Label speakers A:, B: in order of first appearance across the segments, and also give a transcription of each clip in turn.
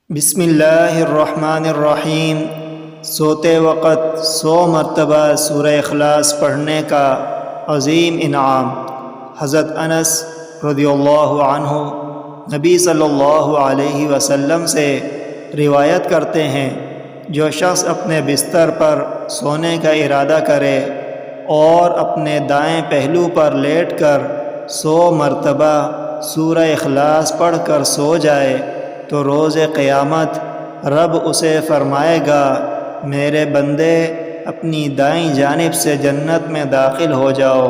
A: بسم اللہ الرحمن الرحیم۔ سوتے وقت 100 مرتبہ سورہ اخلاص پڑھنے کا عظیم انعام۔ حضرت انس رضی اللہ عنہ نبی صلی اللہ علیہ وسلم سے روایت کرتے ہیں، جو شخص اپنے بستر پر سونے کا ارادہ کرے اور اپنے دائیں پہلو پر لیٹ کر 100 مرتبہ سورہ اخلاص پڑھ کر سو جائے تو روز قیامت رب اسے فرمائے گا، میرے بندے اپنی دائیں جانب سے جنت میں داخل ہو جاؤ۔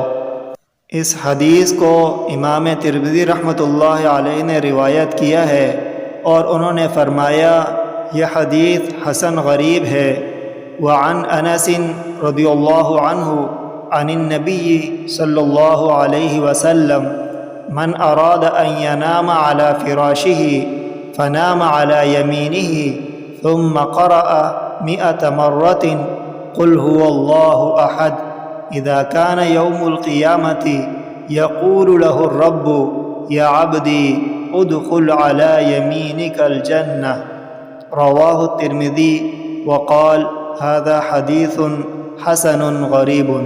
A: اس حدیث کو امام ترمذی رحمۃ اللہ علیہ نے روایت کیا ہے اور انہوں نے فرمایا یہ حدیث حسن غریب ہے۔ وعن انس رضی اللہ عنہ عن النبی صلی اللہ علیہ وسلم من اراد ان ینام علی فراشہ فنام على يمينه ثم قرأ 100 مرة قل هو الله أحد إذا كان يوم القيامة يقول له الرب يا عبدي ادخل على يمينك الجنة۔ رواه الترمذي وقال هذا حديث حسن غريب۔